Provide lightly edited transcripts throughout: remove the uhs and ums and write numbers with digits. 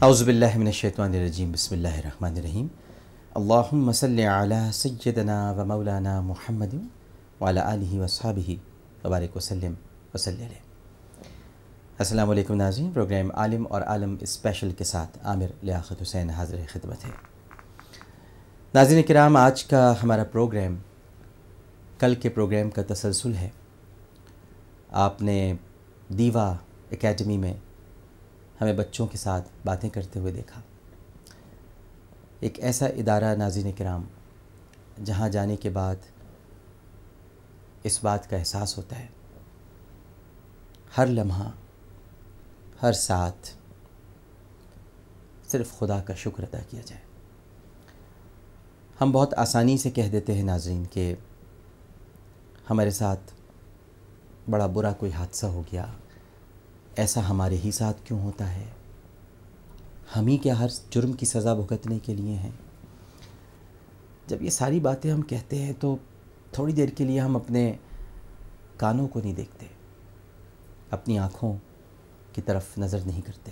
اعوذ باللہ من الشیطان الرجیم، بسم اللہ الرحمن الرحیم۔ اللہم صلی علی سیدنا و مولانا محمد وعلی آلہ واصحابہ وبارک وسلم وصلی علیہ۔ السلام علیکم ناظرین، پروگرام عالم اور عالم اسپیشل کے ساتھ عامر لیاقت حسین حاضر خدمت ہے۔ ناظرین کرام، آج کا ہمارا پروگرام کل کے پروگرام کا تسلسل ہے۔ آپ نے دیوا اکیڈمی میں ہمیں بچوں کے ساتھ باتیں کرتے ہوئے دیکھا۔ ایک ایسا ادارہ ناظرین کرام جہاں جانے کے بعد اس بات کا احساس ہوتا ہے ہر لمحہ، ہر ساتھ صرف خدا کا شکر ادا کیا جائے۔ ہم بہت آسانی سے کہہ دیتے ہیں ناظرین کہ ہمارے ساتھ بڑا برا کوئی حادثہ ہو گیا، ایسا ہمارے ہی ساتھ کیوں ہوتا ہے، ہم ہی کیا ہر جرم کی سزا بھگتنے کے لیے ہیں۔ جب یہ ساری باتیں ہم کہتے ہیں تو تھوڑی دیر کے لیے ہم اپنے کانوں کو نہیں دیکھتے، اپنی آنکھوں کی طرف نظر نہیں کرتے۔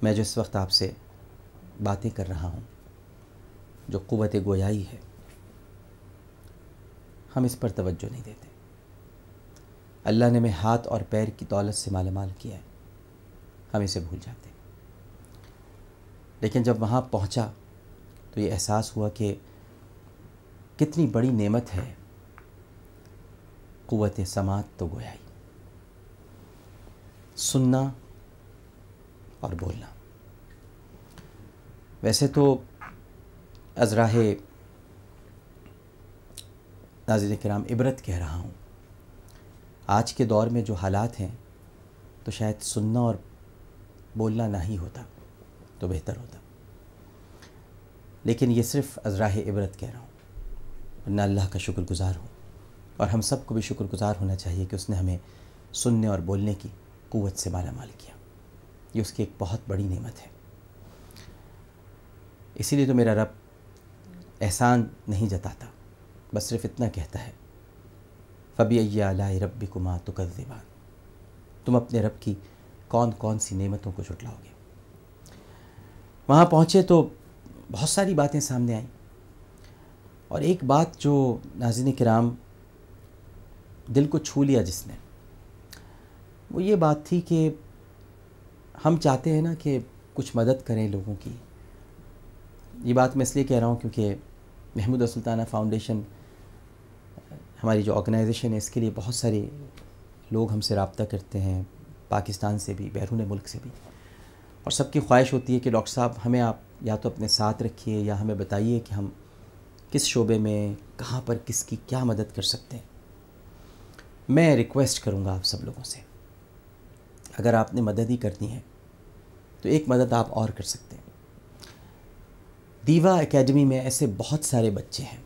میں جو اس وقت آپ سے باتیں کر رہا ہوں، جو قوت گویائی ہے، ہم اس پر توجہ نہیں دیتے۔ اللہ نے ہمیں ہاتھ اور پیر کی دولت سے مالا مال کیا ہے، ہم اسے بھول جاتے ہیں۔ لیکن جب وہاں پہنچا تو یہ احساس ہوا کہ کتنی بڑی نعمت ہے قوت سماعت تو گویائی، سننا اور بولنا۔ ویسے تو از راہ ناظرین کرام عبرت کہہ رہا ہوں، آج کے دور میں جو حالات ہیں تو شاید سننا اور بولنا نہ ہی ہوتا تو بہتر ہوتا، لیکن یہ صرف از راہ عبرت کہہ رہا ہوں، ورنہ اللہ کا شکر گزار ہوں، اور ہم سب کو بھی شکر گزار ہونا چاہیے کہ اس نے ہمیں سننے اور بولنے کی قوت سے مالا مال کیا۔ یہ اس کی ایک بہت بڑی نعمت ہے۔ اسی لیے تو میرا رب احسان نہیں جتاتا، بس صرف اتنا کہتا ہے فَبِأَيِّ آلَاءِ رَبِّكُمَا تُكَذِّبَانِ، تم اپنے رب کی کون کون سی نعمتوں کو جھٹلاؤ گے۔ وہاں پہنچے تو بہت ساری باتیں سامنے آئیں، اور ایک بات جو ناظرین کرام دل کو چھو لیا جس نے، وہ یہ بات تھی کہ ہم چاہتے ہیں نا کہ کچھ مدد کریں لوگوں کی۔ یہ بات میں اس لیے کہہ رہا ہوں کیونکہ محمود سلطانہ فاؤنڈیشن ہماری جو آرگنائزیشن ہے، اس کے لیے بہت سارے لوگ ہم سے رابطہ کرتے ہیں، پاکستان سے بھی، بیرون ملک سے بھی، اور سب کی خواہش ہوتی ہے کہ ڈاکٹر صاحب ہمیں آپ یا تو اپنے ساتھ رکھیے یا ہمیں بتائیے کہ ہم کس شعبے میں، کہاں پر، کس کی کیا مدد کر سکتے ہیں۔ میں ریکویسٹ کروں گا آپ سب لوگوں سے، اگر آپ نے مدد ہی کرنی ہے تو ایک مدد آپ اور کر سکتے ہیں۔ دیوا اکیڈمی میں ایسے بہت سارے بچے ہیں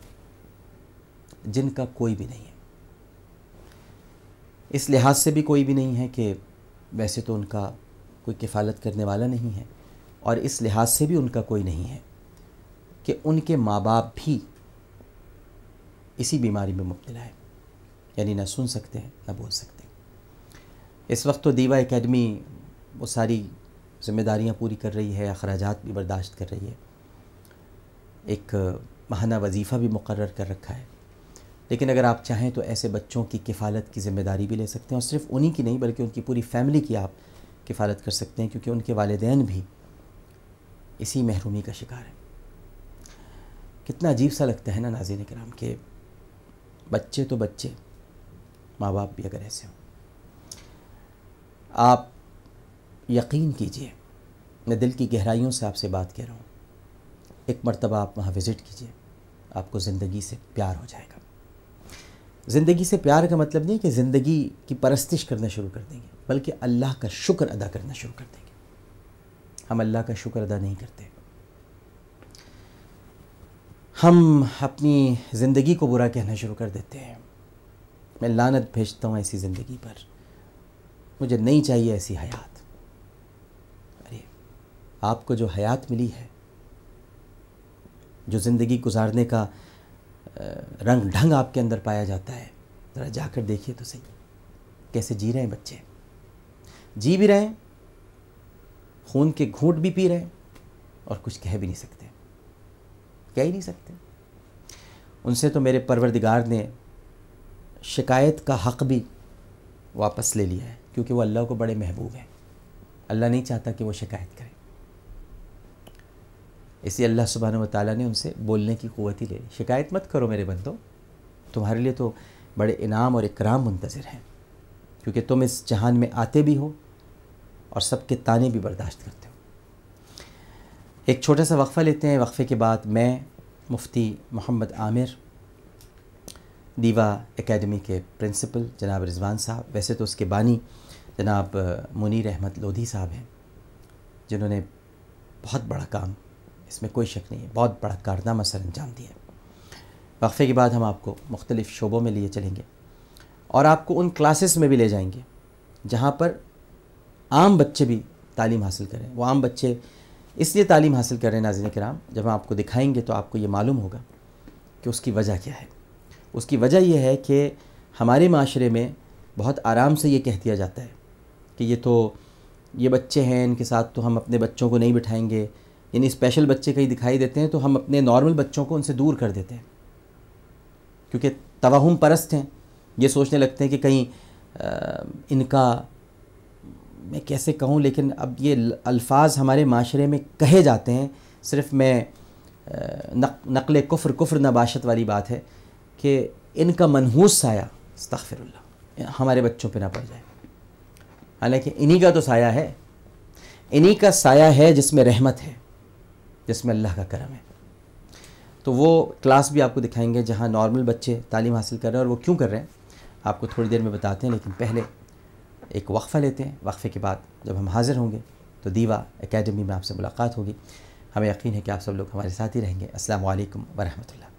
جن کا کوئی بھی نہیں ہے، اس لحاظ سے بھی کوئی بھی نہیں ہے کہ ویسے تو ان کا کوئی کفالت کرنے والا نہیں ہے، اور اس لحاظ سے بھی ان کا کوئی نہیں ہے کہ ان کے ماں باپ بھی اسی بیماری میں مبتلا ہے، یعنی نہ سن سکتے ہیں نہ بول سکتے ہیں۔ اس وقت تو دیوا اکیڈمی وہ ساری ذمہ داریاں پوری کر رہی ہے، اخراجات بھی برداشت کر رہی ہے، ایک ماہانہ وظیفہ بھی مقرر کر رکھا ہے، لیکن اگر آپ چاہیں تو ایسے بچوں کی کفالت کی ذمہ داری بھی لے سکتے ہیں، اور صرف انہی کی نہیں بلکہ ان کی پوری فیملی کی آپ کفالت کر سکتے ہیں، کیونکہ ان کے والدین بھی اسی محرومی کا شکار ہیں۔ کتنا عجیب سا لگتا ہے نا ناظرین کرام کہ بچے تو بچے، ماں باپ بھی اگر ایسے ہوں۔ آپ یقین کیجئے، میں دل کی گہرائیوں سے آپ سے بات کہہ رہا ہوں، ایک مرتبہ آپ وہاں وزٹ کیجئے، آپ کو زندگی سے پیار ہو جائے گا۔ زندگی سے پیار کا مطلب نہیں کہ زندگی کی پرستش کرنا شروع کر دیں گے، بلکہ اللہ کا شکر ادا کرنا شروع کر دیں گے۔ ہم اللہ کا شکر ادا نہیں کرتے، ہم اپنی زندگی کو برا کہنا شروع کر دیتے ہیں۔ میں لعنت بھیجتا ہوں ایسی زندگی پر، مجھے نہیں چاہیے ایسی حیات۔ ارے آپ کو جو حیات ملی ہے، جو زندگی گزارنے کا رنگ ڈھنگ آپ کے اندر پایا جاتا ہے، ذرا جا کر دیکھیے تو صحیح کیسے جی رہے ہیں بچے۔ جی بھی رہے ہیں، خون کے گھونٹ بھی پی رہے ہیں اور کچھ کہہ بھی نہیں سکتے، کہہ ہی نہیں سکتے۔ ان سے تو میرے پروردگار نے شکایت کا حق بھی واپس لے لیا ہے، کیونکہ وہ اللہ کو بڑے محبوب ہیں۔ اللہ نہیں چاہتا کہ وہ شکایت کرے، اسی اللہ سبحانہ و تعالیٰ نے ان سے بولنے کی قوت ہی لے لی۔ شکایت مت کرو میرے بندو، تمہارے لیے تو بڑے انعام اور اکرام منتظر ہیں، کیونکہ تم اس جہان میں آتے بھی ہو اور سب کے طعنے بھی برداشت کرتے ہو۔ ایک چھوٹا سا وقفہ لیتے ہیں، وقفے کے بعد میں مفتی محمد عامر، دیوا اکیڈمی کے پرنسپل جناب رضوان صاحب، ویسے تو اس کے بانی جناب منیر احمد لودھی صاحب ہیں، جنہوں نے بہت بڑا کام، اس میں کوئی شک نہیں ہے، بہت بڑا کارنامہ سر انجام دیا ہے۔ وقفے کے بعد ہم آپ کو مختلف شعبوں میں لیے چلیں گے اور آپ کو ان کلاسز میں بھی لے جائیں گے جہاں پر عام بچے بھی تعلیم حاصل کریں۔ وہ عام بچے اس لیے تعلیم حاصل کر رہے ہیں ناظرین کرام، جب ہم آپ کو دکھائیں گے تو آپ کو یہ معلوم ہوگا کہ اس کی وجہ کیا ہے۔ اس کی وجہ یہ ہے کہ ہمارے معاشرے میں بہت آرام سے یہ کہہ دیا جاتا ہے کہ یہ بچے ہیں، ان کے ساتھ تو ہم اپنے بچوں کو نہیں بٹھائیں گے، یعنی اسپیشل بچے کہیں دکھائی دیتے ہیں تو ہم اپنے نارمل بچوں کو ان سے دور کر دیتے ہیں، کیونکہ توہم پرست ہیں، یہ سوچنے لگتے ہیں کہ کہیں ان کا، میں کیسے کہوں، لیکن اب یہ الفاظ ہمارے معاشرے میں کہے جاتے ہیں، صرف میں نقل کفر نباشت والی بات ہے کہ ان کا منحوس سایہ، استغفر اللہ، ہمارے بچوں پہ نہ پڑ جائے، حالانکہ انہی کا تو سایہ ہے، انہی کا سایہ ہے جس میں رحمت ہے، جس میں اللہ کا کرم ہے۔ تو وہ کلاس بھی آپ کو دکھائیں گے جہاں نارمل بچے تعلیم حاصل کر رہے ہیں، اور وہ کیوں کر رہے ہیں آپ کو تھوڑی دیر میں بتاتے ہیں، لیکن پہلے ایک وقفہ لیتے ہیں۔ وقفے کے بعد جب ہم حاضر ہوں گے تو دیوا اکیڈمی میں آپ سے ملاقات ہوگی۔ ہمیں یقین ہے کہ آپ سب لوگ ہمارے ساتھ ہی رہیں گے۔ السلام علیکم ورحمۃ اللہ۔